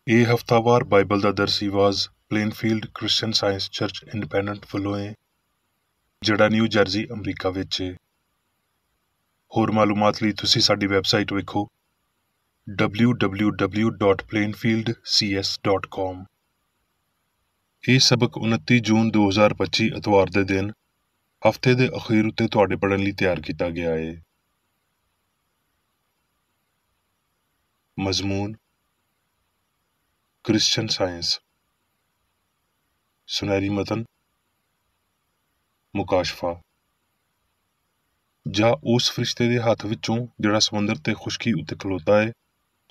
ਇਹ ਹਫ਼ਤਾਵਾਰ ਬਾਈਬਲ ਦਾ ਦਰਸ ਈਵਾਜ਼ Plainfield Christian Science Church Independent ਵੱਲੋਂ ਹੈ, ਜਿਹੜਾ ਨਿਊ ਜਰਜ਼ੀ ਅਮਰੀਕਾ ਵਿੱਚ ਹੈ। ਹੋਰ ਮਾਲੂਮਾਤ ਲਈ ਤੁਸੀਂ ਸਾਡੀ ਵੈਬਸਾਈਟ ਵੇਖੋ www.plainfieldcs.com। ਇਹ ਸਬਕ 29 ਜੂਨ 2025 ਐਤਵਾਰ ਦੇ ਦਿਨ ਹਫ਼ਤੇ ਦੇ ਅਖੀਰ ਉੱਤੇ ਤੁਹਾਡੇ ਪੜ੍ਹਨ ਲਈ ਤਿਆਰ ਕੀਤਾ ਗਿਆ ਹੈ। ਮਜ਼ਮੂਨ ਕ੍ਰਿਸਚੀਅਨ ਸਾਇੰਸ। ਸੁਨਹਿਰੀ ਮਤਨ ਮੁਕਾਸ਼ਫਾ। ਜਾਂ ਉਸ ਫਰਿਸ਼ਤੇ ਦੇ ਹੱਥ ਵਿੱਚੋਂ ਜਿਹੜਾ ਸਮੁੰਦਰ ਤੇ ਖੁਸ਼ਕੀ ਉੱਤੇ ਖਲੋਤਾ ਹੈ,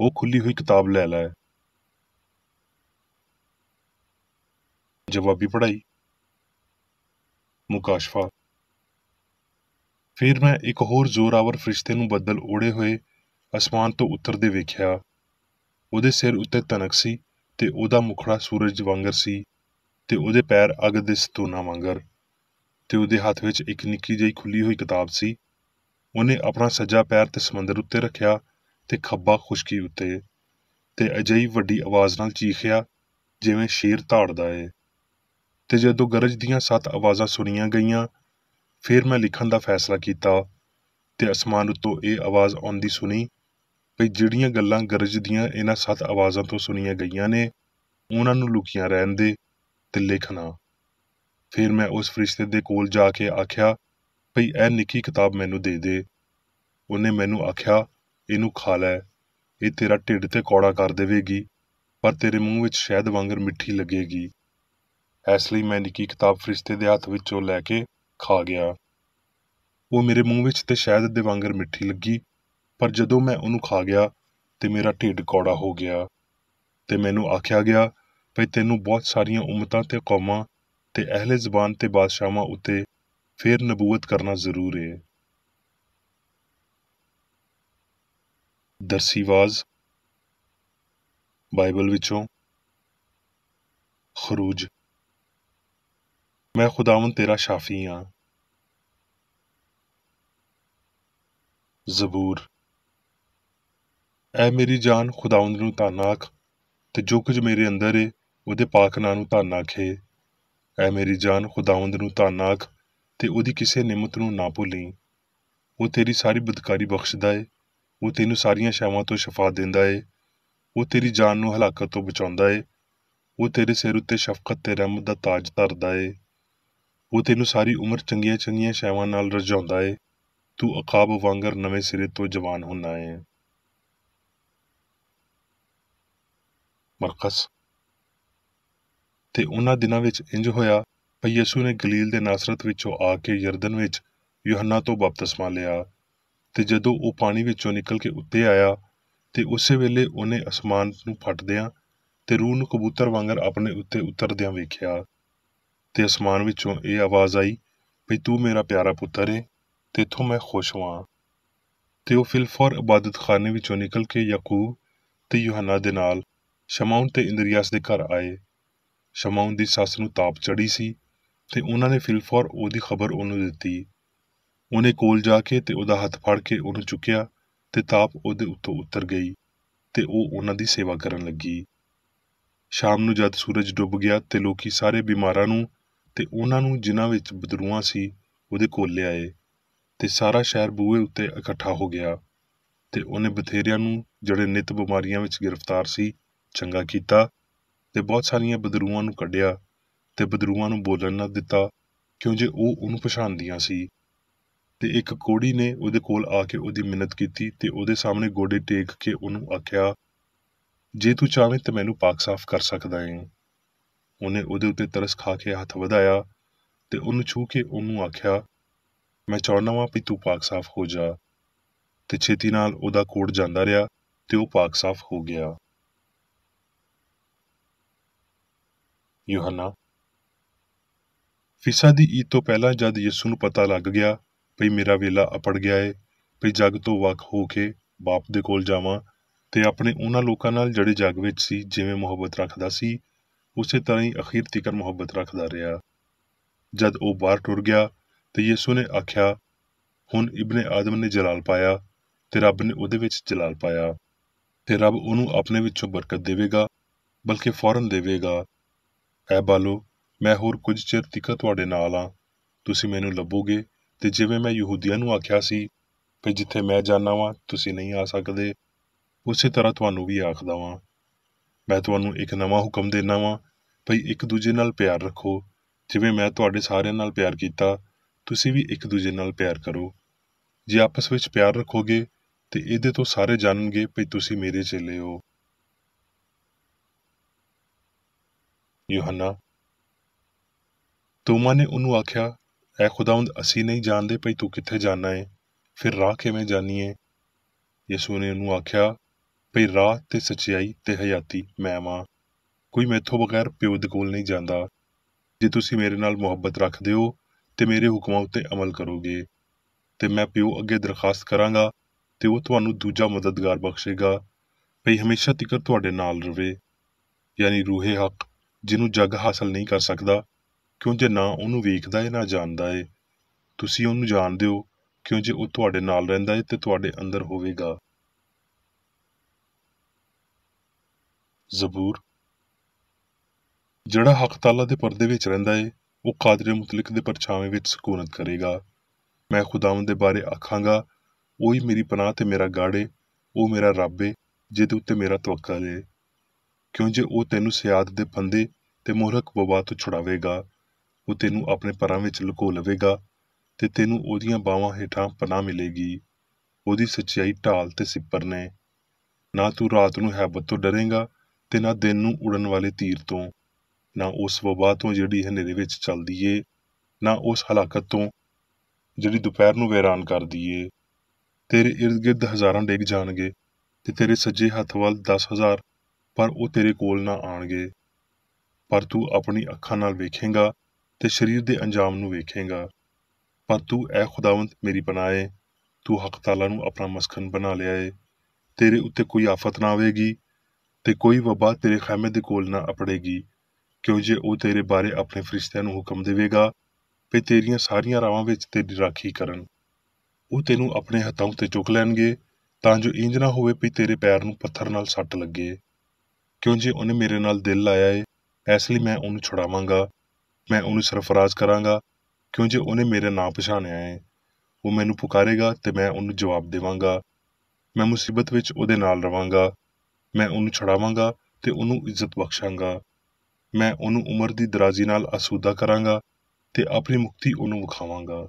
ਉਹ ਖੁੱਲੀ ਹੋਈ ਕਿਤਾਬ ਲੈ ਲੈ। ਜਵਾਬੀ ਪੜ੍ਹਾਈ। ਮੁਕਾਸ਼ਫਾ। ਫਿਰ ਮੈਂ ਇੱਕ ਹੋਰ ਜ਼ੋਰਾਵਰ ਫਰਿਸ਼ਤੇ ਨੂੰ ਬੱਦਲ ਓੜੇ ਹੋਏ ਅਸਮਾਨ ਤੋਂ ਉਤਰਦੇ ਵੇਖਿਆ। ਉਹਦੇ ਸਿਰ ਉੱਤੇ ਧਨਕ ਸੀ ਤੇ ਉਹਦਾ ਮੁਖੜਾ ਸੂਰਜ ਵਾਂਗਰ ਸੀ ਤੇ ਉਹਦੇ ਪੈਰ ਅੱਗ ਦੇ ਸਤੂਨਾਂ ਵਾਂਗਰ, ਤੇ ਉਹਦੇ ਹੱਥ ਵਿੱਚ ਇੱਕ ਨਿੱਕੀ ਜਿਹੀ ਖੁੱਲੀ ਹੋਈ ਕਿਤਾਬ ਸੀ। ਉਹਨੇ ਆਪਣਾ ਸੱਜਾ ਪੈਰ ਤੇ ਸਮੁੰਦਰ ਉੱਤੇ ਰੱਖਿਆ ਤੇ ਖੱਬਾ ਖੁਸ਼ਕੀ ਉੱਤੇ, ਤੇ ਅਜਿਹੀ ਵੱਡੀ ਆਵਾਜ਼ ਨਾਲ ਚੀਖਿਆ ਜਿਵੇਂ ਸ਼ੇਰ ਧਾੜਦਾ ਏ। ਤੇ ਜਦੋਂ ਗਰਜ ਦੀਆਂ 7 ਆਵਾਜ਼ਾਂ ਸੁਣੀਆਂ ਗਈਆਂ, ਫਿਰ ਮੈਂ ਲਿਖਣ ਦਾ ਫੈਸਲਾ ਕੀਤਾ ਤੇ ਅਸਮਾਨ ਉੱਤੋਂ ਇਹ ਆਵਾਜ਼ ਆਉਂਦੀ ਸੁਣੀ ਵੀ ਜਿਹੜੀਆਂ ਗੱਲਾਂ ਗਰਜ ਦੀਆਂ ਇਹਨਾਂ 7 ਆਵਾਜ਼ਾਂ ਤੋਂ ਸੁਣੀਆਂ ਗਈਆਂ ਨੇ, ਉਹਨਾਂ ਨੂੰ ਲੁਕੀਆਂ ਰਹਿਣ ਦੇ ਤੇ ਲਿਖ ਨਾ। ਫਿਰ ਮੈਂ ਉਸ ਫਰਿਸ਼ਤੇ ਦੇ ਕੋਲ ਜਾ ਕੇ ਆਖਿਆ ਭਈ ਇਹ ਨਿੱਕੀ ਕਿਤਾਬ ਮੈਨੂੰ ਦੇ ਦੇ। ਉਹਨੇ ਮੈਨੂੰ ਆਖਿਆ, ਇਹਨੂੰ ਖਾ ਲੈ, ਇਹ ਤੇਰਾ ਢਿੱਡ ਤੇ ਕੌੜਾ ਕਰ ਦੇਵੇਗੀ, ਪਰ ਤੇਰੇ ਮੂੰਹ ਵਿੱਚ ਸ਼ਹਿਦ ਵਾਂਗਰ ਮਿੱਠੀ ਲੱਗੇਗੀ। ਇਸ ਲਈ ਮੈਂ ਨਿੱਕੀ ਕਿਤਾਬ ਫਰਿਸ਼ਤੇ ਦੇ ਹੱਥ ਵਿੱਚੋਂ ਲੈ ਕੇ ਖਾ ਗਿਆ। ਉਹ ਮੇਰੇ ਮੂੰਹ ਵਿੱਚ ਤੇ ਸ਼ਹਿਦ ਦੇ ਵਾਂਗਰ ਮਿੱਠੀ ਲੱਗੀ, ਪਰ ਜਦੋਂ ਮੈਂ ਉਹਨੂੰ ਖਾ ਗਿਆ ਤੇ ਮੇਰਾ ਢਿੱਡ ਕੌੜਾ ਹੋ ਗਿਆ। ਤੇ ਮੈਨੂੰ ਆਖਿਆ ਗਿਆ ਭਈ ਤੈਨੂੰ ਬਹੁਤ ਸਾਰੀਆਂ ਉਮਤਾਂ ਤੇ ਕੌਮਾਂ ਤੇ ਅਹਿਲੇ ਜ਼ਬਾਨ ਤੇ ਬਾਦਸ਼ਾਹਾਂ ਉੱਤੇ ਫਿਰ ਨਬੂਵਤ ਕਰਨਾ ਜ਼ਰੂਰ ਹੈ। ਦਰਸੀਵਾਜ਼ ਬਾਈਬਲ ਵਿੱਚੋਂ ਖਰੂਜ। ਮੈਂ ਖੁਦਾਵੰਦ ਤੇਰਾ ਸ਼ਾਫੀ ਹਾਂ। ਜ਼ਬੂਰ। ਐ ਮੇਰੀ ਜਾਨ ਖੁਦਾਵੰਦ ਨੂੰ ਧੰਨ ਆਖ, ਤੇ ਜੋ ਕੁਝ ਮੇਰੇ ਅੰਦਰ ਏ ਉਹਦੇ ਪਾਕ ਨਾਂ ਨੂੰ ਧੰਨ ਆਖੇ। ਐ ਮੇਰੀ ਜਾਨ ਖੁਦਾਵੰਦ ਨੂੰ ਧੰਨ ਆਖ, ਤੇ ਉਹਦੀ ਕਿਸੇ ਨਿਮਤ ਨੂੰ ਨਾ ਭੁੱਲੀ। ਉਹ ਤੇਰੀ ਸਾਰੀ ਬਦਕਾਰੀ ਬਖਸ਼ਦਾ ਏ, ਉਹ ਤੈਨੂੰ ਸਾਰੀਆਂ ਸ਼ੈਵਾਂ ਤੋਂ ਸ਼ਫਾ ਦਿੰਦਾ ਏ, ਉਹ ਤੇਰੀ ਜਾਨ ਨੂੰ ਹਲਾਕਤ ਤੋਂ ਬਚਾਉਂਦਾ ਏ, ਉਹ ਤੇਰੇ ਸਿਰ ਉੱਤੇ ਸ਼ਫਕਤ ਤੇ ਰਹਿਮਤ ਦਾ ਤਾਜ ਧਰਦਾ ਏ, ਉਹ ਤੈਨੂੰ ਸਾਰੀ ਉਮਰ ਚੰਗੀਆਂ ਚੰਗੀਆਂ ਸ਼ੈਵਾਂ ਨਾਲ ਰਜਾਉਂਦਾ ਏ, ਤੂੰ ਅਕਾਬ ਵਾਂਗਰ ਨਵੇਂ ਸਿਰੇ ਤੋਂ ਜਵਾਨ ਹੁੰਨਾ ਏ। ਮਰਕਸ। ਤੇ ਉਹਨਾਂ ਦਿਨਾਂ ਵਿੱਚ ਇੰਜ ਹੋਇਆ ਭਈ ਯਿਸੂ ਨੇ ਗਲੀਲ ਦੇ ਨਾਸਰਤ ਵਿੱਚੋਂ ਆ ਕੇ ਯਰਦਨ ਵਿੱਚ ਯੂਹੰਨਾ ਤੋਂ ਬਪਤਿਸਮਾ ਲਿਆ। ਤੇ ਜਦੋਂ ਉਹ ਪਾਣੀ ਵਿੱਚੋਂ ਨਿਕਲ ਕੇ ਉੱਤੇ ਆਇਆ, ਤੇ ਉਸੇ ਵੇਲੇ ਉਹਨੇ ਅਸਮਾਨ ਨੂੰ ਫਟਦਿਆਂ ਤੇ ਰੂਹ ਨੂੰ ਕਬੂਤਰ ਵਾਂਗਰ ਆਪਣੇ ਉੱਤੇ ਉਤਰਦਿਆਂ ਵੇਖਿਆ। ਤੇ ਅਸਮਾਨ ਵਿੱਚੋਂ ਇਹ ਆਵਾਜ਼ ਆਈ ਭਈ ਤੂੰ ਮੇਰਾ ਪਿਆਰਾ ਪੁੱਤਰ ਏ, ਤੇਥੋਂ ਮੈਂ ਖੁਸ਼ ਹਾਂ। ਤੇ ਉਹ ਫਿਲਫੌਰ ਇਬਾਦਤਖਾਨੇ ਵਿੱਚੋਂ ਨਿਕਲ ਕੇ ਯਾਕੂਬ ਤੇ ਯੂਹੰਨਾ ਦੇ ਨਾਲ ਸ਼ਮਊਨ ਤੇ ਇੰਦਰੀਆਸ ਦੇ ਘਰ ਆਏ। ਸ਼ਮਊਨ ਦੀ ਸੱਸ ਨੂੰ ਤਾਪ ਚੜੀ ਸੀ, ਤੇ ਉਹਨਾਂ ਨੇ ਫਿਲਫੌਰ ਉਹਦੀ ਖਬਰ ਉਹਨੂੰ ਦਿੱਤੀ। ਉਹਨੇ ਕੋਲ ਜਾ ਕੇ ਤੇ ਉਹਦਾ ਹੱਥ ਫੜ ਕੇ ਉਹਨੂੰ ਚੁੱਕਿਆ, ਤੇ ਤਾਪ ਉਹਦੇ ਉੱਤੋਂ ਉਤਰ ਗਈ, ਤੇ ਉਹ ਉਹਨਾਂ ਦੀ ਸੇਵਾ ਕਰਨ ਲੱਗੀ। ਸ਼ਾਮ ਨੂੰ ਜਦ ਸੂਰਜ ਡੁੱਬ ਗਿਆ, ਤੇ ਲੋਕੀ ਸਾਰੇ ਬਿਮਾਰਾਂ ਨੂੰ ਤੇ ਉਹਨਾਂ ਨੂੰ ਜਿਨ੍ਹਾਂ ਵਿੱਚ ਬਦਰੂਆਂ ਸੀ ਉਹਦੇ ਕੋਲ ਲਿਆਏ, ਤੇ ਸਾਰਾ ਸ਼ਹਿਰ ਬੂਹੇ ਉੱਤੇ ਇਕੱਠਾ ਹੋ ਗਿਆ। ਤੇ ਉਹਨੇ ਬਥੇਰਿਆਂ ਨੂੰ ਜਿਹੜੇ ਨਿੱਤ ਬਿਮਾਰੀਆਂ ਵਿੱਚ ਗ੍ਰਿਫਤਾਰ ਸੀ ਚੰਗਾ ਕੀਤਾ, ਤੇ ਬਹੁਤ ਸਾਰੀਆਂ ਬਦਰੂਆਂ ਨੂੰ ਕੱਢਿਆ, ਤੇ ਬਦਰੂਆਂ ਨੂੰ ਬੋਲਣ ਨਾ ਦਿੱਤਾ, ਕਿਉਂ ਜੇ ਉਹ ਉਹਨੂੰ ਪਛਾਣਦੀਆਂ ਸੀ। ਤੇ ਇੱਕ ਕੋੜੀ ਨੇ ਉਹਦੇ ਕੋਲ ਆ ਕੇ ਉਹਦੀ ਮਿੰਨਤ ਕੀਤੀ, ਤੇ ਉਹਦੇ ਸਾਹਮਣੇ ਗੋਡੇ ਟੇਕ ਕੇ ਉਹਨੂੰ ਆਖਿਆ, ਜੇ ਤੂੰ ਚਾਹਵੇਂ ਤਾਂ ਮੈਨੂੰ ਪਾਕ ਸਾਫ਼ ਕਰ ਸਕਦਾ ਏ। ਉਹਨੇ ਉਹਦੇ ਉੱਤੇ ਤਰਸ ਖਾ ਕੇ ਹੱਥ ਵਧਾਇਆ, ਤੇ ਉਹਨੂੰ ਛੂਹ ਕੇ ਉਹਨੂੰ ਆਖਿਆ, ਮੈਂ ਚਾਹੁੰਦਾ ਵਾਂ ਵੀ ਤੂੰ ਪਾਕ ਸਾਫ਼ ਹੋ ਜਾ। ਤੇ ਛੇਤੀ ਨਾਲ ਉਹਦਾ ਕੋੜ ਜਾਂਦਾ ਰਿਹਾ, ਤੇ ਉਹ ਪਾਕ ਸਾਫ਼ ਹੋ ਗਿਆ। ਯੂਹੰਨਾ। ਫੀਸਾਂ ਦੀ ਈਦ ਤੋਂ ਪਹਿਲਾਂ ਜਦ ਯਿਸੂ ਨੂੰ ਪਤਾ ਲੱਗ ਗਿਆ ਭਈ ਮੇਰਾ ਵੇਲਾ ਅਪੜ ਗਿਆ ਏ, ਭਈ ਜੱਗ ਤੋਂ ਵੱਖ ਹੋ ਕੇ ਬਾਪ ਦੇ ਕੋਲ ਜਾਵਾਂ, ਤੇ ਆਪਣੇ ਉਹਨਾਂ ਲੋਕਾਂ ਨਾਲ ਜਿਹੜੇ ਜੱਗ ਵਿੱਚ ਸੀ ਜਿਵੇਂ ਮੁਹੱਬਤ ਰੱਖਦਾ ਸੀ, ਉਸੇ ਤਰ੍ਹਾਂ ਹੀ ਅਖੀਰ ਤੀਕਰ ਮੁਹੱਬਤ ਰੱਖਦਾ ਰਿਹਾ। ਜਦ ਉਹ ਬਾਹਰ ਟੁਰ ਗਿਆ, ਤੇ ਯਿਸੂ ਨੇ ਆਖਿਆ, ਹੁਣ ਇਬਨੇ ਆਦਮ ਨੇ ਜਲਾਲ ਪਾਇਆ, ਤੇ ਰੱਬ ਨੇ ਉਹਦੇ ਵਿੱਚ ਜਲਾਲ ਪਾਇਆ, ਤੇ ਰੱਬ ਉਹਨੂੰ ਆਪਣੇ ਵਿੱਚੋਂ ਬਰਕਤ ਦੇਵੇਗਾ, ਬਲਕਿ ਫੌਰਨ ਦੇਵੇਗਾ। ਐ ਬਾਲੋ, ਮੈਂ ਹੋਰ ਕੁਝ ਚਿਰ ਤੀਕਰ ਤੁਹਾਡੇ ਨਾਲ ਹਾਂ। ਤੁਸੀਂ ਮੈਨੂੰ ਲੱਭੋਗੇ, ਤੇ ਜਿਵੇਂ ਮੈਂ ਯਹੂਦੀਆਂ ਨੂੰ ਆਖਿਆ ਸੀ ਵੀ ਜਿੱਥੇ ਮੈਂ ਜਾਨਾ ਵਾਂ ਤੁਸੀਂ ਨਹੀਂ ਆ ਸਕਦੇ, ਉਸੇ ਤਰ੍ਹਾਂ ਤੁਹਾਨੂੰ ਵੀ ਆਖਦਾ ਵਾਂ। ਮੈਂ ਤੁਹਾਨੂੰ ਇੱਕ ਨਵਾਂ ਹੁਕਮ ਦੇਣਾ ਵਾਂ, ਭਈ ਇੱਕ ਦੂਜੇ ਨਾਲ ਪਿਆਰ ਰੱਖੋ। ਜਿਵੇਂ ਮੈਂ ਤੁਹਾਡੇ ਸਾਰਿਆਂ ਨਾਲ ਪਿਆਰ ਕੀਤਾ, ਤੁਸੀਂ ਵੀ ਇੱਕ ਦੂਜੇ ਨਾਲ ਪਿਆਰ ਕਰੋ। ਜੇ ਆਪਸ ਵਿੱਚ ਪਿਆਰ ਰੱਖੋਗੇ ਤੇ ਇਹਦੇ ਤੋਂ ਸਾਰੇ ਜਾਣਨਗੇ ਭਈ ਤੁਸੀਂ ਮੇਰੇ ਚੇਲੇ ਹੋ। ਯੂਹੰਨਾ। ਤੋਮਾ ਨੇ ਉਹਨੂੰ ਆਖਿਆ, ਐ ਖੁਦਾਵੰਦ, ਅਸੀਂ ਨਹੀਂ ਜਾਣਦੇ ਭਈ ਤੂੰ ਕਿੱਥੇ ਜਾਣਾ ਏ, ਫਿਰ ਰਾਹ ਕਿਵੇਂ ਜਾਣੀਏ? ਯਿਸੂ ਨੇ ਉਹਨੂੰ ਆਖਿਆ, ਭਈ ਰਾਹ ਤੇ ਸੱਚਾਈ ਤੇ ਹਯਾਤੀ ਮੈਂ ਵਾਂ। ਕੋਈ ਮੈਥੋਂ ਬਗੈਰ ਪਿਓ ਦੇ ਕੋਲ ਨਹੀਂ ਜਾਂਦਾ। ਜੇ ਤੁਸੀਂ ਮੇਰੇ ਨਾਲ ਮੁਹੱਬਤ ਰੱਖਦੇ ਹੋ ਤੇ ਮੇਰੇ ਹੁਕਮਾਂ ਉੱਤੇ ਅਮਲ ਕਰੋਗੇ, ਤੇ ਮੈਂ ਪਿਓ ਅੱਗੇ ਦਰਖਾਸਤ ਕਰਾਂਗਾ ਤੇ ਉਹ ਤੁਹਾਨੂੰ ਦੂਜਾ ਮਦਦਗਾਰ ਬਖਸ਼ੇਗਾ, ਭਈ ਹਮੇਸ਼ਾ ਤੀਕਰ ਤੁਹਾਡੇ ਨਾਲ ਰਵੇ, ਯਾਨੀ ਰੂਹੇ ਹੱਕ, ਜਿਹਨੂੰ ਜੱਗ ਹਾਸਲ ਨਹੀਂ ਕਰ ਸਕਦਾ, ਕਿਉਂ ਜੇ ਨਾ ਉਹਨੂੰ ਵੇਖਦਾ ਏ ਨਾ ਜਾਣਦਾ ਏ। ਤੁਸੀਂ ਉਹਨੂੰ ਜਾਣਦੇ ਹੋ, ਕਿਉਂ ਜੇ ਉਹ ਤੁਹਾਡੇ ਨਾਲ ਰਹਿੰਦਾ ਏ ਤੇ ਤੁਹਾਡੇ ਅੰਦਰ ਹੋਵੇਗਾ। ਜ਼ਬੂਰ। ਜਿਹੜਾ ਹੱਕ ਤਾਲਾ ਦੇ ਪਰਦੇ ਵਿੱਚ ਰਹਿੰਦਾ ਏ, ਉਹ ਕਾਦਰੇ ਮੁਤਲਕ ਦੇ ਪਰਛਾਵੇਂ ਵਿੱਚ ਸਕੂਨਤ ਕਰੇਗਾ। ਮੈਂ ਖੁਦਾਵੰਦ ਦੇ ਬਾਰੇ ਆਖਾਂਗਾ, ਉਹੀ ਮੇਰੀ ਪਨਾਹ ਤੇ ਮੇਰਾ ਗੜ੍ਹ ਏ, ਉਹ ਮੇਰਾ ਰੱਬ ਏ, ਜਿਹਦੇ ਉੱਤੇ ਮੇਰਾ ਤਵੱਕਲ ਏ। ਕਿਉਂ ਜੇ ਉਹ ਤੈਨੂੰ ਸਿਆਦ ਦੇ ਫੰਦੇ ਤੇ ਮੁਹਲਕ ਵਬਾ ਤੋਂ ਛੁਡਾਵੇਗਾ। ਉਹ ਤੈਨੂੰ ਆਪਣੇ ਪਰਾਂ ਵਿੱਚ ਲੁਕੋ ਲਵੇਗਾ, ਤੇ ਤੈਨੂੰ ਉਹਦੀਆਂ ਬਾਹਾਂ ਹੇਠਾਂ ਪਨਾਹ ਮਿਲੇਗੀ। ਉਹਦੀ ਸੱਚਾਈ ਢਾਲ ਤੇ ਸਿੱਪਰ ਨੇ। ਨਾ ਤੂੰ ਰਾਤ ਨੂੰ ਹੈਬਤ ਤੋਂ ਡਰੇਂਗਾ, ਤੇ ਨਾ ਦਿਨ ਨੂੰ ਉੜਨ ਵਾਲੇ ਤੀਰ ਤੋਂ, ਨਾ ਉਸ ਵਬਾ ਤੋਂ ਜਿਹੜੀ ਹਨੇਰੇ ਵਿੱਚ ਚੱਲਦੀ ਏ, ਨਾ ਉਸ ਹਲਾਕਤ ਤੋਂ ਜਿਹੜੀ ਦੁਪਹਿਰ ਨੂੰ ਵੈਰਾਨ ਕਰਦੀ ਏ। ਤੇਰੇ ਇਰਦ ਗਿਰਦ ਹਜ਼ਾਰਾਂ ਡਿੱਗ ਜਾਣਗੇ, ਤੇ ਤੇਰੇ ਸੱਜੇ ਹੱਥ ਵੱਲ 10,000, ਪਰ ਉਹ ਤੇਰੇ ਕੋਲ ਨਾ ਆਣਗੇ। ਪਰ ਤੂੰ ਆਪਣੀ ਅੱਖਾਂ ਨਾਲ ਵੇਖੇਂਗਾ ਤੇ ਸਰੀਰ ਦੇ ਅੰਜਾਮ ਨੂੰ ਵੇਖੇਂਗਾ। ਪਰ ਤੂੰ, ਐ ਖੁਦਾਵੰਦ, ਮੇਰੀ ਪਨਾਹ ਏ, ਤੂੰ ਹੱਕ ਤਾਲਾ ਨੂੰ ਆਪਣਾ ਮਸਕਨ ਬਣਾ ਲਿਆ ਏ। ਤੇਰੇ ਉੱਤੇ ਕੋਈ ਆਫਤ ਨਾ ਆਵੇਗੀ, ਤੇ ਕੋਈ ਵਬਾ ਤੇਰੇ ਖੈਮੇ ਦੇ ਕੋਲ ਨਾ ਅਪੜੇਗੀ, ਕਿਉਂ ਜੇ ਉਹ ਤੇਰੇ ਬਾਰੇ ਆਪਣੇ ਫਰਿਸ਼ਤਿਆਂ ਨੂੰ ਹੁਕਮ ਦੇਵੇਗਾ ਵੀ ਤੇਰੀਆਂ ਸਾਰੀਆਂ ਰਾਹਾਂ ਵਿੱਚ ਤੇਰੀ ਰਾਖੀ ਕਰਨ। ਉਹ ਤੈਨੂੰ ਆਪਣੇ ਹੱਥਾਂ ਉੱਤੇ ਚੁੱਕ ਲੈਣਗੇ, ਤਾਂ ਜੋ ਇੰਜ ਨਾ ਹੋਵੇ ਵੀ ਤੇਰੇ ਪੈਰ ਨੂੰ ਪੱਥਰ ਨਾਲ ਸੱਟ ਲੱਗੇ। ਕਿਉਂ ਜੇ ਉਹਨੇ ਮੇਰੇ ਨਾਲ ਦਿਲ ਲਾਇਆ ਏ, ਇਸ ਲਈ ਮੈਂ ਉਹਨੂੰ ਛੁਡਾਵਾਂਗਾ, ਮੈਂ ਉਹਨੂੰ ਸਰਫਰਾਜ਼ ਕਰਾਂਗਾ, ਕਿਉਂ ਜੇ ਉਹਨੇ ਮੇਰੇ ਨਾਂ ਪਛਾਣਿਆ ਏ। ਉਹ ਮੈਨੂੰ ਪੁਕਾਰੇਗਾ ਤੇ ਮੈਂ ਉਹਨੂੰ ਜਵਾਬ ਦੇਵਾਂਗਾ। ਮੈਂ ਮੁਸੀਬਤ ਵਿੱਚ ਉਹਦੇ ਨਾਲ ਰਵਾਂਗਾ, ਮੈਂ ਉਹਨੂੰ ਛੁਡਾਵਾਂਗਾ ਤੇ ਉਹਨੂੰ ਇੱਜ਼ਤ ਬਖਸ਼ਾਂਗਾ। ਮੈਂ ਉਹਨੂੰ ਉਮਰ ਦੀ ਦਰਾਜ਼ੀ ਨਾਲ ਆਸੂਦਾ ਕਰਾਂਗਾ ਤੇ ਆਪਣੀ ਮੁਕਤੀ ਉਹਨੂੰ ਵਿਖਾਵਾਂਗਾ।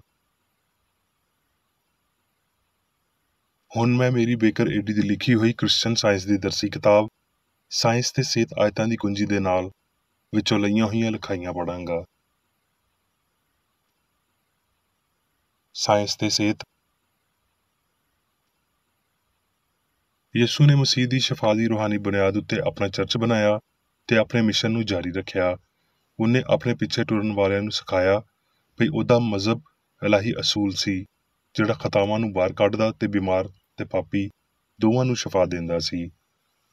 ਹੁਣ ਮੈਂ ਮੇਰੀ ਬੇਕਰ ਏਡੀ ਦੀ ਲਿਖੀ ਹੋਈ ਕ੍ਰਿਸਚਨ ਸਾਇੰਸ ਦੀ ਦਰਸੀ ਕਿਤਾਬ ਸਾਇੰਸ ਤੇ ਸਿਹਤ ਆਇਤਾਂ ਦੀ ਕੁੰਜੀ ਦੇ ਨਾਲ ਵਿੱਚੋਂ ਲਈਆਂ ਹੋਈਆਂ ਲਿਖਾਈਆਂ ਪੜਾਂਗਾ। ਸਾਇੰਸ ਤੇ ਸਿਹਤ। ਯਿਸੂ ਨੇ ਮਸੀਹ ਦੀ ਸ਼ਫਾ ਦੀ ਰੂਹਾਨੀ ਬੁਨਿਆਦ ਉੱਤੇ ਆਪਣਾ ਚਰਚ ਬਣਾਇਆ ਤੇ ਆਪਣੇ ਮਿਸ਼ਨ ਨੂੰ ਜਾਰੀ ਰੱਖਿਆ। ਉਹਨੇ ਆਪਣੇ ਪਿੱਛੇ ਟੁਰਨ ਵਾਲਿਆਂ ਨੂੰ ਸਿਖਾਇਆ ਭਈ ਉਹਦਾ ਮਜ਼ਹਬ ਇਲਾਹੀ ਅਸੂਲ ਸੀ, ਜਿਹੜਾ ਖਤਾਵਾਂ ਨੂੰ ਬਾਹਰ ਕੱਢਦਾ ਤੇ ਬਿਮਾਰ ਤੇ ਪਾਪੀ ਦੋਵਾਂ ਨੂੰ ਸ਼ਫਾ ਦਿੰਦਾ ਸੀ।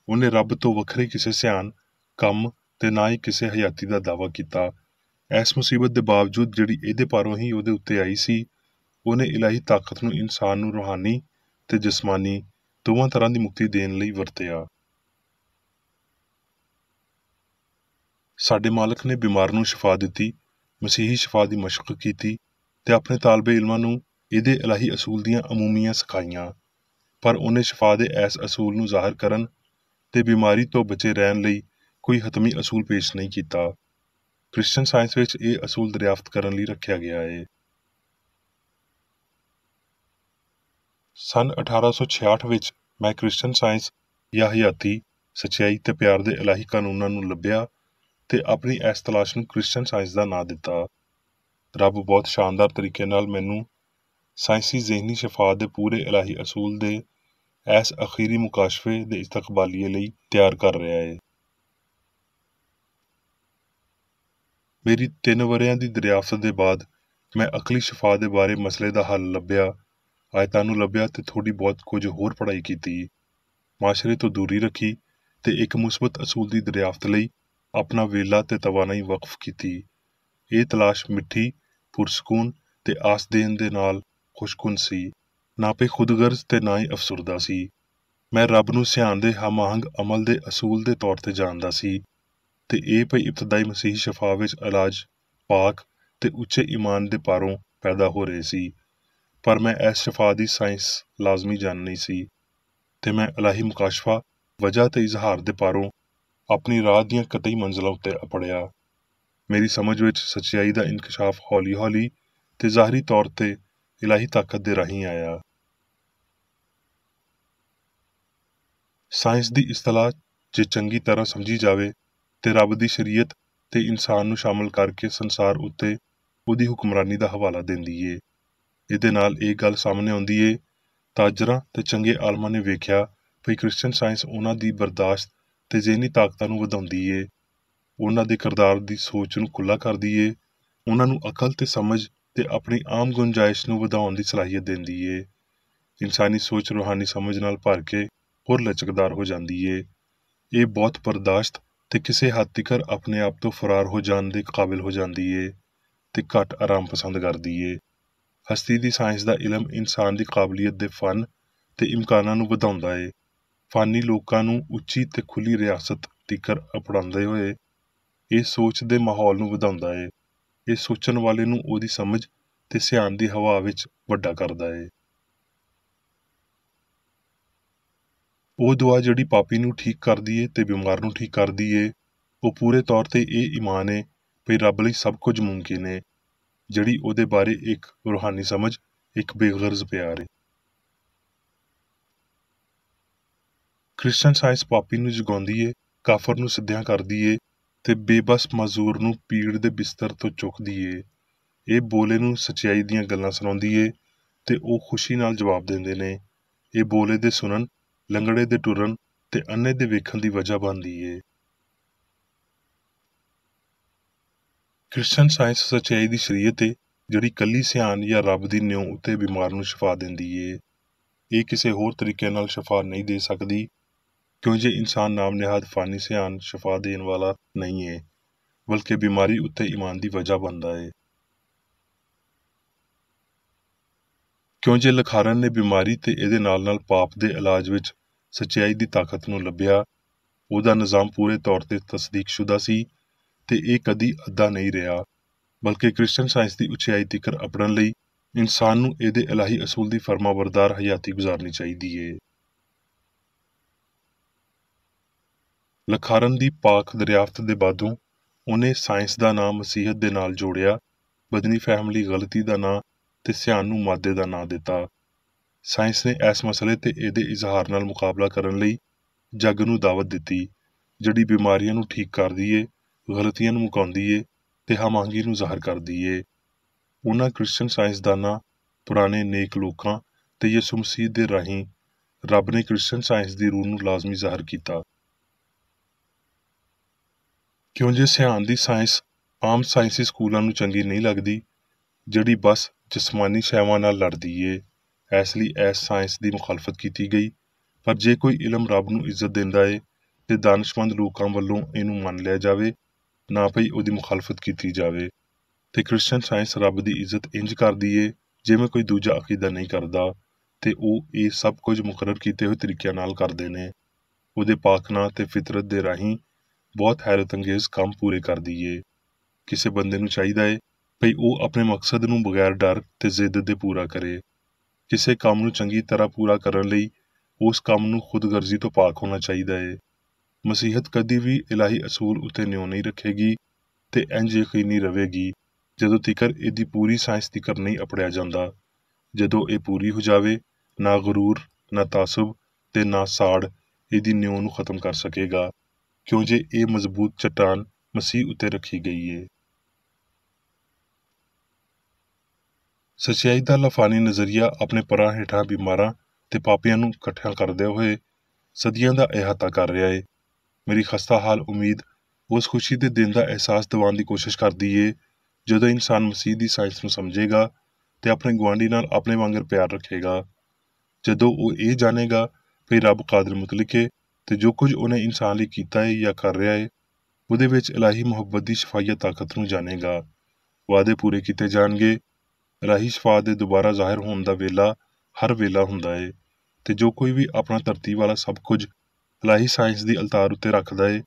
ਉਹਨੇ ਰੱਬ ਤੋਂ ਵੱਖਰੇ ਕਿਸੇ ਸਿਆਣ, ਕੰਮ ਤੇ ਨਾ ਹੀ ਕਿਸੇ ਹਯਾਤੀ ਦਾ ਦਾਅਵਾ ਕੀਤਾ। ਇਸ ਮੁਸੀਬਤ ਦੇ ਬਾਵਜੂਦ ਜਿਹੜੀ ਇਹਦੇ ਪਾਰੋਂ ਹੀ ਉਹਦੇ ਉੱਤੇ ਆਈ ਸੀ, ਉਹਨੇ ਇਲਾਹੀ ਤਾਕਤ ਨੂੰ ਇਨਸਾਨ ਨੂੰ ਰੂਹਾਨੀ ਤੇ ਜਿਸਮਾਨੀ ਦੋਵਾਂ ਤਰ੍ਹਾਂ ਦੀ ਮੁਕਤੀ ਦੇਣ ਲਈ ਵਰਤਿਆ। ਸਾਡੇ ਮਾਲਕ ਨੇ ਬਿਮਾਰ ਨੂੰ ਸ਼ਫਾ ਦਿੱਤੀ, ਮਸੀਹੀ ਸ਼ਫਾ ਦੀ ਮਸ਼ਕ ਕੀਤੀ ਤੇ ਆਪਣੇ ਤਾਲਬੇ ਇਲਮਾਂ ਨੂੰ ਇਹਦੇ ਇਲਾਹੀ ਅਸੂਲ ਦੀਆਂ ਅਮੂਮੀਆਂ ਸਿਖਾਈਆਂ। ਪਰ ਉਹਨੇ ਸ਼ਫਾ ਦੇ ਇਸ ਅਸੂਲ ਨੂੰ ਜ਼ਾਹਰ ਕਰਨ ਤੇ ਬਿਮਾਰੀ ਤੋਂ ਬਚੇ ਰਹਿਣ ਲਈ ਕੋਈ ਹਤਮੀ ਅਸੂਲ ਪੇਸ਼ ਨਹੀਂ ਕੀਤਾ। ਕ੍ਰਿਸਚਨ ਸਾਇੰਸ ਵਿੱਚ ਇਹ ਅਸੂਲ ਦਰਿਆਫਤ ਕਰਨ ਲਈ ਰੱਖਿਆ ਗਿਆ ਹੈ। ਸੰਨ 1866 ਵਿੱਚ ਮੈਂ ਕ੍ਰਿਸਚਨ ਸਾਇੰਸ ਜਾਂ ਹਯਾਤੀ, ਸੱਚਾਈ ਤੇ ਪਿਆਰ ਦੇ ਇਲਾਹੀ ਕਾਨੂੰਨਾਂ ਨੂੰ ਲੱਭਿਆ ਤੇ ਆਪਣੀ ਇਸ ਤਲਾਸ਼ ਨੂੰ ਕ੍ਰਿਸਚਨ ਸਾਇੰਸ ਦਾ ਨਾਂ ਦਿੱਤਾ। ਰੱਬ ਬਹੁਤ ਸ਼ਾਨਦਾਰ ਤਰੀਕੇ ਨਾਲ ਮੈਨੂੰ ਸਾਇੰਸੀ ਜ਼ਿਹਨੀ ਸ਼ਫਾ ਦੇ ਪੂਰੇ ਇਲਾਹੀ ਅਸੂਲ ਦੇ ਇਸ ਅਖੀਰੀ ਮੁਕਾਸ਼ਫੇ ਦੇ ਇਸਤਕਬਾਲੀਏ ਲਈ ਤਿਆਰ ਕਰ ਰਿਹਾ ਹੈ। ਮੇਰੀ 3 ਵਰ੍ਹਿਆਂ ਦੀ ਦਰਿਆਫਤ ਦੇ ਬਾਅਦ ਮੈਂ ਅਕਲੀ ਸ਼ਫਾ ਦੇ ਬਾਰੇ ਮਸਲੇ ਦਾ ਹੱਲ ਲੱਭਿਆ, ਆਇਤਾਂ ਨੂੰ ਲੱਭਿਆ ਤੇ ਥੋੜ੍ਹੀ ਬਹੁਤ ਕੁਝ ਹੋਰ ਪੜ੍ਹਾਈ ਕੀਤੀ, ਮਾਸ਼ਰੇ ਤੋਂ ਦੂਰੀ ਰੱਖੀ ਤੇ ਇੱਕ ਮੁਸਬਤ ਅਸੂਲ ਦੀ ਦਰਿਆਫਤ ਲਈ ਆਪਣਾ ਵੇਲਾ ਤੇ ਤਵਾਨਾਈ ਵਕਫ ਕੀਤੀ। ਇਹ ਤਲਾਸ਼ ਮਿੱਠੀ, ਪੁਰਸਕੂਨ ਤੇ ਆਸ ਦੇਣ ਦੇ ਨਾਲ ਖੁਸ਼ਕੁਨ ਸੀ, ਨਾ ਪੇ ਖੁਦਗਰਜ਼ ਤੇ ਨਾ ਹੀ ਅਫਸੁਰਦਾ ਸੀ। ਮੈਂ ਰੱਬ ਨੂੰ ਸਿਆਣ ਦੇ ਹਮਾਹੰਗ ਅਮਲ ਦੇ ਅਸੂਲ ਦੇ ਤੌਰ ਤੇ ਜਾਣਦਾ ਸੀ, ਤੇ ਇਹ ਭਈ ਇਬਤਦਾਈ ਮਸੀਹੀ ਸ਼ਫਾ ਵਿੱਚ ਇਲਾਜ ਪਾਕ ਤੇ ਉੱਚੇ ਈਮਾਨ ਦੇ ਪਾਰੋਂ ਪੈਦਾ ਹੋ ਰਹੇ ਸੀ। ਪਰ ਮੈਂ ਇਸ ਸ਼ਫਾ ਦੀ ਸਾਇੰਸ ਲਾਜ਼ਮੀ ਜਾਣਨੀ ਸੀ, ਤੇ ਮੈਂ ਇਲਾਹੀ ਮੁਕਾਸ਼ਫਾ ਵਜ੍ਹਾ ਤੇ ਇਜ਼ਹਾਰ ਦੇ ਪਾਰੋਂ ਆਪਣੀ ਰਾਹ ਦੀਆਂ ਕਤਈ ਮੰਜ਼ਲਾਂ ਉੱਤੇ ਅਪੜਿਆ। ਮੇਰੀ ਸਮਝ ਵਿੱਚ ਸੱਚਾਈ ਦਾ ਇਨਕਸ਼ਾਫ ਹੌਲੀ-ਹੌਲੀ ਤੇ ਜ਼ਾਹਰੀ ਤੌਰ ਤੇ ਇਲਾਹੀ ਤਾਕਤ ਦੇ ਰਾਹੀਂ ਆਇਆ। ਸਾਇੰਸ ਦੀ ਇਸਤਲਾਹ ਜੇ ਚੰਗੀ ਤਰ੍ਹਾਂ ਸਮਝੀ ਜਾਵੇ ਤੇ ਰੱਬ ਦੀ ਸ਼ਰੀਅਤ ਤੇ ਇਨਸਾਨ ਨੂੰ ਸ਼ਾਮਲ ਕਰਕੇ ਸੰਸਾਰ ਉੱਤੇ ਉਹਦੀ ਹੁਕਮਰਾਨੀ ਦਾ ਹਵਾਲਾ ਦਿੰਦੀ ਏ। ਇਹਦੇ ਨਾਲ ਇਹ ਗੱਲ ਸਾਹਮਣੇ ਆਉਂਦੀ ਏ, ਤਾਜਰਾਂ ਤੇ ਚੰਗੇ ਆਲਮਾਂ ਨੇ ਵੇਖਿਆ ਭਈ ਕ੍ਰਿਸਚਨ ਸਾਇੰਸ ਉਹਨਾਂ ਦੀ ਬਰਦਾਸ਼ਤ ਤੇ ਜ਼ਿਹਨੀ ਤਾਕਤਾਂ ਨੂੰ ਵਧਾਉਂਦੀ ਏ, ਉਹਨਾਂ ਦੇ ਕਿਰਦਾਰ ਦੀ ਸੋਚ ਨੂੰ ਖੁੱਲ੍ਹਾ ਕਰਦੀ ਏ, ਉਹਨਾਂ ਨੂੰ ਅਕਲ ਤੇ ਸਮਝ ਤੇ ਆਪਣੀ ਆਮ ਗੁੰਜਾਇਸ਼ ਨੂੰ ਵਧਾਉਣ ਦੀ ਸਲਾਹੀਅਤ ਦਿੰਦੀ ਏ। ਇਨਸਾਨੀ ਸੋਚ ਰੂਹਾਨੀ ਸਮਝ ਨਾਲ ਭਰ ਕੇ ਹੋਰ ਲਚਕਦਾਰ ਹੋ ਜਾਂਦੀ ਏ। ਇਹ ਬਹੁਤ ਬਰਦਾਸ਼ਤ ਤੇ ਕਿਸੇ ਹੱਦ ਤੀਕਰ ਆਪਣੇ ਆਪ ਤੋਂ ਫਰਾਰ ਹੋ ਜਾਣ ਦੇ ਕਾਬਿਲ ਹੋ ਜਾਂਦੀ ਏ, ਤੇ ਘੱਟ ਆਰਾਮ ਪਸੰਦ ਕਰਦੀ ਏ। ਹਸਤੀ ਦੀ ਸਾਇੰਸ ਦਾ ਇਲਮ ਇਨਸਾਨ ਦੀ ਕਾਬਲੀਅਤ ਦੇ ਫਨ ਤੇ ਇਮਕਾਨਾਂ ਨੂੰ ਵਧਾਉਂਦਾ ਏ। ਫਾਨੀ ਲੋਕਾਂ ਨੂੰ ਉੱਚੀ ਤੇ ਖੁੱਲ੍ਹੀ ਰਿਆਸਤ ਤੀਕਰ ਅਪਣਾਉਂਦੇ ਹੋਏ ਇਹ ਸੋਚ ਦੇ ਮਾਹੌਲ ਨੂੰ ਵਧਾਉਂਦਾ ਏ। ਇਹ ਸੋਚਣ ਵਾਲੇ ਨੂੰ ਉਹਦੀ ਸਮਝ ਤੇ ਸਿਆਣ ਦੀ ਹਵਾ ਵਿੱਚ ਵੱਡਾ ਕਰਦਾ ਏ। ਉਹ ਦੁਆ ਜਿਹੜੀ ਪਾਪੀ ਨੂੰ ਠੀਕ ਕਰਦੀ ਏ ਤੇ ਬਿਮਾਰ ਨੂੰ ਠੀਕ ਕਰਦੀ ਏ, ਉਹ ਪੂਰੇ ਤੌਰ ਤੇ ਇਹ ਈਮਾਨ ਏ ਭਈ ਰੱਬ ਲਈ ਸਭ ਕੁਝ ਮੁਮਕਿਨ ਏ, ਜਿਹੜੀ ਉਹਦੇ ਬਾਰੇ ਇੱਕ ਰੂਹਾਨੀ ਸਮਝ, ਇੱਕ ਬੇਗਰਜ਼ ਪਿਆਰ ਏ। ਕ੍ਰਿਸਚਨ ਸਾਇੰਸ ਪਾਪੀ ਨੂੰ ਜਗਾਉਂਦੀ ਏ, ਕਾਫਰ ਨੂੰ ਸਿੱਧਿਆਂ ਕਰਦੀ ਏ ਤੇ ਬੇਬਸ ਮਾਜ਼ੂਰ ਨੂੰ ਪੀੜ ਦੇ ਬਿਸਤਰ ਤੋਂ ਚੁੱਕਦੀ ਏ। ਇਹ ਬੋਲੇ ਨੂੰ ਸੱਚਾਈ ਦੀਆਂ ਗੱਲਾਂ ਸੁਣਾਉਂਦੀ ਏ ਤੇ ਉਹ ਖੁਸ਼ੀ ਨਾਲ ਜਵਾਬ ਦਿੰਦੇ ਨੇ। ਇਹ ਬੋਲੇ ਦੇ ਸੁਣਨ, ਲੰਗੜੇ ਦੇ ਟੁਰਨ ਤੇ ਅੰਨੇ ਦੇ ਵੇਖਣ ਦੀ ਵਜ੍ਹਾ ਬਣਦੀ ਏ। ਕ੍ਰਿਸਚਨ ਸਾਇੰਸ ਸੱਚਾਈ ਦੀ ਸ਼ਰੀਅਤ ਏ, ਜਿਹੜੀ ਕੱਲੀ ਸਿਆਣ ਜਾਂ ਰੱਬ ਦੀ ਨਿਉ ਉੱਤੇ ਬਿਮਾਰ ਨੂੰ ਸ਼ਿਫਾ ਦਿੰਦੀ ਏ। ਇਹ ਕਿਸੇ ਹੋਰ ਤਰੀਕੇ ਨਾਲ ਸ਼ਿਫਾ ਨਹੀਂ ਦੇ ਸਕਦੀ, ਕਿਉਂ ਜੇ ਇਨਸਾਨ ਨਾਮ ਨਿਹਾਦ ਫਾਨੀ ਸਿਆਣ ਸ਼ਿਫਾ ਦੇਣ ਵਾਲਾ ਨਹੀਂ ਏ, ਬਲਕਿ ਬਿਮਾਰੀ ਉੱਤੇ ਈਮਾਨ ਦੀ ਵਜ੍ਹਾ ਬਣਦਾ ਏ। ਕਿਉਂ ਜੇ ਲਖਾਰਨ ਨੇ ਬਿਮਾਰੀ ਤੇ ਇਹਦੇ ਨਾਲ ਪਾਪ ਦੇ ਇਲਾਜ ਵਿੱਚ ਸੱਚਾਈ ਦੀ ਤਾਕਤ ਨੂੰ ਲੱਭਿਆ, ਉਹਦਾ ਨਿਜ਼ਾਮ ਪੂਰੇ ਤੌਰ ਤੇ ਤਸਦੀਕਸ਼ੁਦਾ ਸੀ ਤੇ ਇਹ ਕਦੀ ਅੱਧਾ ਨਹੀਂ ਰਿਹਾ, ਬਲਕਿ ਕ੍ਰਿਸਚਨ ਸਾਇੰਸ ਦੀ ਉਚਾਈ ਤੀਕਰ ਅਪੜਨ ਲਈ ਇਨਸਾਨ ਨੂੰ ਇਹਦੇ ਇਲਾਹੀ ਅਸੂਲ ਦੀ ਫਰਮਾਬਰਦਾਰ ਹਯਾਤੀ ਗੁਜ਼ਾਰਨੀ ਚਾਹੀਦੀ ਏ। ਲਖਾਰਨ ਦੀ ਪਾਕ ਦਰਿਆਫਤ ਦੇ ਬਾਦੋਂ ਉਹਨੇ ਸਾਇੰਸ ਦਾ ਨਾਂ ਮਸੀਹਤ ਦੇ ਨਾਲ ਜੋੜਿਆ, ਬਦਨੀ ਫਹਿਮ ਲਈ ਗਲਤੀ ਦਾ ਨਾਂ ਤੇ ਸਿਆਣ ਨੂੰ ਮਾਦੇ ਦਾ ਨਾਂ ਦਿੱਤਾ। ਸਾਇੰਸ ਨੇ ਇਸ ਮਸਲੇ ਤੇ ਇਹਦੇ ਇਜ਼ਹਾਰ ਨਾਲ ਮੁਕਾਬਲਾ ਕਰਨ ਲਈ ਜੱਗ ਨੂੰ ਦਾਵਤ ਦਿੱਤੀ, ਜਿਹੜੀ ਬਿਮਾਰੀਆਂ ਨੂੰ ਠੀਕ ਕਰਦੀ ਏ, ਗਲਤੀਆਂ ਨੂੰ ਮੁਕਾਉਂਦੀ ਏ ਤੇ ਹਮਾਂਗੀ ਨੂੰ ਜ਼ਾਹਰ ਕਰਦੀ ਏ। ਉਹਨਾਂ ਕ੍ਰਿਸਚਨ ਸਾਇੰਸਦਾਨਾਂ, ਪੁਰਾਣੇ ਨੇਕ ਲੋਕਾਂ ਤੇ ਯਿਸੂ ਮਸੀਹ ਦੇ ਰਾਹੀਂ ਰੱਬ ਨੇ ਕ੍ਰਿਸਚਨ ਸਾਇੰਸ ਦੀ ਰੂਹ ਨੂੰ ਲਾਜ਼ਮੀ ਜ਼ਾਹਰ ਕੀਤਾ। ਕਿਉਂ ਜੇ ਸਿਆਣ ਦੀ ਸਾਇੰਸ ਆਮ ਸਾਇੰਸੀ ਸਕੂਲਾਂ ਨੂੰ ਚੰਗੀ ਨਹੀਂ ਲੱਗਦੀ, ਜਿਹੜੀ ਬਸ ਜਿਸਮਾਨੀ ਸ਼ੈਵਾਂ ਨਾਲ ਲੜਦੀ ਏ, ਇਸ ਲਈ ਇਸ ਸਾਇੰਸ ਦੀ ਮੁਖਾਲਫਤ ਕੀਤੀ ਗਈ। ਪਰ ਜੇ ਕੋਈ ਇਲਮ ਰੱਬ ਨੂੰ ਇੱਜ਼ਤ ਦਿੰਦਾ ਏ ਤੇ ਦਾਨਸ਼ਮੰਦ ਲੋਕਾਂ ਵੱਲੋਂ ਇਹਨੂੰ ਮੰਨ ਲਿਆ ਜਾਵੇ, ਨਾ ਭਈ ਉਹਦੀ ਮੁਖਾਲਫਤ ਕੀਤੀ ਜਾਵੇ, ਤੇ ਕ੍ਰਿਸਚਨ ਸਾਇੰਸ ਰੱਬ ਦੀ ਇੱਜ਼ਤ ਇੰਜ ਕਰਦੀ ਏ ਜਿਵੇਂ ਕੋਈ ਦੂਜਾ ਅਕੀਦਾ ਨਹੀਂ ਕਰਦਾ, ਤੇ ਉਹ ਇਹ ਸਭ ਕੁਝ ਮੁਕਰਰ ਕੀਤੇ ਹੋਏ ਤਰੀਕਿਆਂ ਨਾਲ ਕਰਦੇ ਨੇ। ਉਹਦੇ ਪਾਕ ਨਾਂ ਤੇ ਫਿਤਰਤ ਦੇ ਰਾਹੀਂ ਬਹੁਤ ਹੈਰਤ ਅੰਗੇਜ਼ ਕੰਮ ਪੂਰੇ ਕਰਦੀ ਏ। ਕਿਸੇ ਬੰਦੇ ਨੂੰ ਚਾਹੀਦਾ ਏ ਭਈ ਉਹ ਆਪਣੇ ਮਕਸਦ ਨੂੰ ਬਗੈਰ ਡਰ ਤੇ ਜ਼ਿੱਦ ਦੇ ਪੂਰਾ ਕਰੇ। ਕਿਸੇ ਕੰਮ ਨੂੰ ਚੰਗੀ ਤਰ੍ਹਾਂ ਪੂਰਾ ਕਰਨ ਲਈ ਉਸ ਕੰਮ ਨੂੰ ਖੁਦਗਰਜ਼ੀ ਤੋਂ ਪਾਕ ਹੋਣਾ ਚਾਹੀਦਾ ਏ। ਮਸੀਹਤ ਕਦੀ ਵੀ ਇਲਾਹੀ ਅਸੂਲ ਉੱਤੇ ਨਿਉ ਨਹੀਂ ਰੱਖੇਗੀ ਤੇ ਇੰਜ ਯਕੀਨੀ ਰਵੇਗੀ ਜਦੋਂ ਤੀਕਰ ਇਹਦੀ ਪੂਰੀ ਸਾਇੰਸ ਤੀਕਰ ਨਹੀਂ ਅਪੜਿਆ ਜਾਂਦਾ। ਜਦੋਂ ਇਹ ਪੂਰੀ ਹੋ ਜਾਵੇ, ਨਾ ਗਰੂਰ, ਨਾ ਤਾਸੁਬ ਤੇ ਨਾ ਸਾੜ ਇਹਦੀ ਨਿਉ ਨੂੰ ਖਤਮ ਕਰ ਸਕੇਗਾ, ਕਿਉਂ ਜੇ ਇਹ ਮਜ਼ਬੂਤ ਚੱਟਾਨ ਮਸੀਹ ਉੱਤੇ ਰੱਖੀ ਗਈ ਏ। ਸੱਚਾਈ ਦਾ ਲਾਫਾਨੀ ਨਜ਼ਰੀਆ ਆਪਣੇ ਪਰਾਂ ਹੇਠਾਂ ਬਿਮਾਰਾਂ ਤੇ ਪਾਪੀਆਂ ਨੂੰ ਇਕੱਠਿਆਂ ਕਰਦਿਆਂ ਹੋਏ ਸਦੀਆਂ ਦਾ ਇਹਾਤਾ ਕਰ ਰਿਹਾ ਏ। ਮੇਰੀ ਖਸਤਾ ਹਾਲ ਉਮੀਦ ਉਸ ਖੁਸ਼ੀ ਦੇ ਦਿਨ ਦਾ ਅਹਿਸਾਸ ਦਿਵਾਉਣ ਦੀ ਕੋਸ਼ਿਸ਼ ਕਰਦੀ ਏ ਜਦੋਂ ਇਨਸਾਨ ਮਸੀਹ ਦੀ ਸਾਇੰਸ ਨੂੰ ਸਮਝੇਗਾ ਤੇ ਆਪਣੇ ਗੁਆਂਢੀ ਨਾਲ ਆਪਣੇ ਵਾਂਗਰ ਪਿਆਰ ਰੱਖੇਗਾ। ਜਦੋਂ ਉਹ ਇਹ ਜਾਣੇਗਾ ਕਿ ਰੱਬ ਕਾਦਰ ਮੁਤਲਕ ਏ ਤੇ ਜੋ ਕੁਝ ਉਹਨੇ ਇਨਸਾਨ ਲਈ ਕੀਤਾ ਏ ਜਾਂ ਕਰ ਰਿਹਾ ਏ, ਉਹਦੇ ਵਿੱਚ ਇਲਾਹੀ ਮੁਹੱਬਤ ਦੀ ਸ਼ਫਾਈਆ ਤਾਕਤ ਨੂੰ ਜਾਣੇਗਾ। ਵਾਅਦੇ ਪੂਰੇ ਕੀਤੇ ਜਾਣਗੇ। ਇਲਾਹੀ ਸ਼ਫਾ ਦੇ ਦੁਬਾਰਾ ਜ਼ਾਹਿਰ ਹੋਣ ਦਾ ਵੇਲਾ ਹਰ ਵੇਲਾ ਹੁੰਦਾ ਏ। ਤੇ ਜੋ ਕੋਈ ਵੀ ਆਪਣਾ ਧਰਤੀ ਵਾਲਾ ਸਭ ਕੁਝ ਇਲਾਹੀ ਸਾਇੰਸ ਦੀ ਅਲਤਾਰ ਉੱਤੇ ਰੱਖਦਾ ਏ,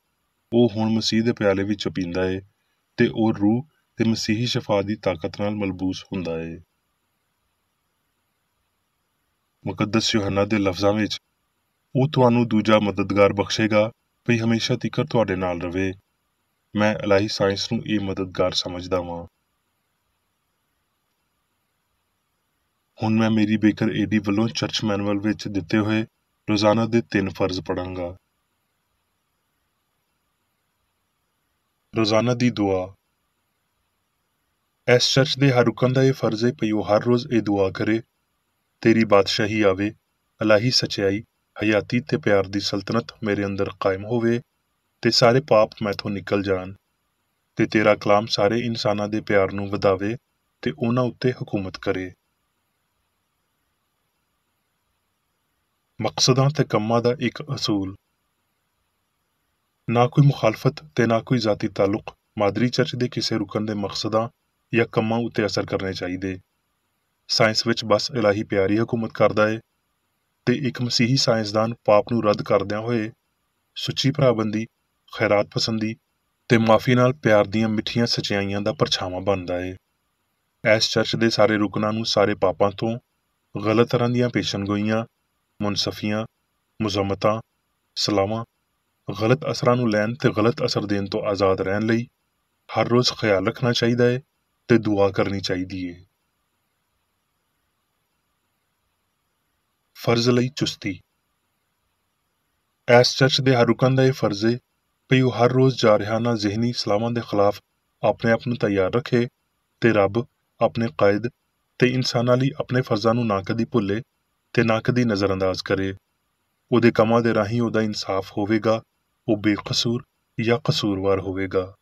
ਉਹ ਹੁਣ ਮਸੀਹ ਦੇ ਪਿਆਲੇ ਵਿੱਚੋਂ ਪੀਂਦਾ ਏ ਤੇ ਉਹ ਰੂਹ ਤੇ ਮਸੀਹੀ ਸ਼ਫਾ ਦੀ ਤਾਕਤ ਨਾਲ ਮਲਬੂਸ ਹੁੰਦਾ ਏ। ਮੁਕੱਦਸ ਯੂਹੰਨਾ ਦੇ ਲਫ਼ਜ਼ਾਂ ਵਿੱਚ, ਉਹ ਤੁਹਾਨੂੰ ਦੂਜਾ ਮਦਦਗਾਰ ਬਖਸ਼ੇਗਾ ਭਈ ਹਮੇਸ਼ਾ ਤੀਕਰ ਤੁਹਾਡੇ ਨਾਲ ਰਵੇ। ਮੈਂ ਇਲਾਹੀ ਸਾਇੰਸ ਨੂੰ ਇਹ ਮਦਦਗਾਰ ਸਮਝਦਾ ਵਾਂ। ਹੁਣ ਮੈਂ ਮੇਰੀ ਬੇਕਰ ਏਡੀ ਵੱਲੋਂ ਚਰਚ ਮੈਨੂਅਲ ਵਿੱਚ ਦਿੱਤੇ ਹੋਏ ਰੋਜ਼ਾਨਾ ਦੇ 3 ਫਰਜ਼ ਪੜਾਂਗਾ। ਰੋਜ਼ਾਨਾ ਦੀ ਦੁਆ। ਇਸ ਚਰਚ ਦੇ ਹਰ ਰੁਕਨ ਦਾ ਇਹ ਫਰਜ਼ ਹੈ ਭਈ ਉਹ ਹਰ ਰੋਜ਼ ਇਹ ਦੁਆ ਕਰੇ, ਤੇਰੀ ਬਾਦਸ਼ਾਹੀ ਆਵੇ, ਇਲਾਹੀ ਸਚਾਈ, ਹਯਾਤੀ ਤੇ ਪਿਆਰ ਦੀ ਸਲਤਨਤ ਮੇਰੇ ਅੰਦਰ ਕਾਇਮ ਹੋਵੇ ਤੇ ਸਾਰੇ ਪਾਪ ਮੈਥੋਂ ਨਿਕਲ ਜਾਣ ਤੇ ਤੇਰਾ ਕਲਾਮ ਸਾਰੇ ਇਨਸਾਨਾਂ ਦੇ ਪਿਆਰ ਨੂੰ ਵਧਾਵੇ ਤੇ ਉਹਨਾਂ ਉੱਤੇ ਹਕੂਮਤ ਕਰੇ। ਮਕਸਦਾਂ ਤੇ ਕੰਮਾਂ ਦਾ ਇੱਕ ਅਸੂਲ। ਨਾ ਕੋਈ ਮੁਖਾਲਫਤ ਤੇ ਨਾ ਕੋਈ ਜ਼ਾਤੀ ਤਾਲੁਕ ਮਾਦਰੀ ਚਰਚ ਦੇ ਕਿਸੇ ਰੁਕਨ ਦੇ ਮਕਸਦਾਂ ਜਾਂ ਕੰਮਾਂ ਉੱਤੇ ਅਸਰ ਕਰਨੇ ਚਾਹੀਦੇ। ਸਾਇੰਸ ਵਿੱਚ ਬਸ ਇਲਾਹੀ ਪਿਆਰ ਹੀ ਹਕੂਮਤ ਕਰਦਾ ਏ ਤੇ ਇੱਕ ਮਸੀਹੀ ਸਾਇੰਸਦਾਨ ਪਾਪ ਨੂੰ ਰੱਦ ਕਰਦਿਆਂ ਹੋਏ ਸੁੱਚੀ ਭਰਾਬੰਦੀ, ਖੈਰਾਤ ਪਸੰਦੀ ਤੇ ਮਾਫੀ ਨਾਲ ਪਿਆਰ ਦੀਆਂ ਮਿੱਠੀਆਂ ਸਚਾਈਆਂ ਦਾ ਪਰਛਾਵਾਂ ਬਣਦਾ ਏ। ਇਸ ਚਰਚ ਦੇ ਸਾਰੇ ਰੁਕਨਾਂ ਨੂੰ ਸਾਰੇ ਪਾਪਾਂ ਤੋਂ, ਗਲਤ ਤਰ੍ਹਾਂ ਦੀਆਂ ਪੇਸ਼ਨਗੋਈਆਂ, ਮੁਨਸਫੀਆਂ, ਮੁਜ਼ਮਤਾਂ, ਸਲਾਵਾਂ, ਗਲਤ ਅਸਰਾਂ ਨੂੰ ਲੈਣ ਤੇ ਗਲਤ ਅਸਰ ਦੇਣ ਤੋਂ ਆਜ਼ਾਦ ਰਹਿਣ ਲਈ ਹਰ ਰੋਜ਼ ਖਿਆਲ ਰੱਖਣਾ ਚਾਹੀਦਾ ਏ ਤੇ ਦੁਆ ਕਰਨੀ ਚਾਹੀਦੀ ਏ। ਫਰਜ਼ ਲਈ ਚੁਸਤੀ। ਇਸ ਚਰਚ ਦੇ ਹਰ ਰੁਕਨ ਦਾ ਇਹ ਫਰਜ਼ ਏ ਭਈ ਉਹ ਹਰ ਰੋਜ਼ ਜਾਰਹਾਨਾ ਜ਼ਿਹਨੀ ਸਲਾਵਾਂ ਦੇ ਖਿਲਾਫ ਆਪਣੇ ਆਪ ਨੂੰ ਤਿਆਰ ਰੱਖੇ ਤੇ ਰੱਬ, ਆਪਣੇ ਕਾਇਦ ਤੇ ਇਨਸਾਨਾਂ ਲਈ ਆਪਣੇ ਫਰਜ਼ਾਂ ਨੂੰ ਨਾ ਕਦੀ ਭੁੱਲੇ ਤੇ ਨਾ ਕਦੀ ਨਜ਼ਰਅੰਦਾਜ਼ ਕਰੇ। ਉਹਦੇ ਕੰਮਾਂ ਦੇ ਰਾਹੀਂ ਉਹਦਾ ਇਨਸਾਫ ਹੋਵੇਗਾ, ਉਹ ਬੇਕਸੂਰ ਜਾਂ ਕਸੂਰਵਾਰ ਹੋਵੇਗਾ।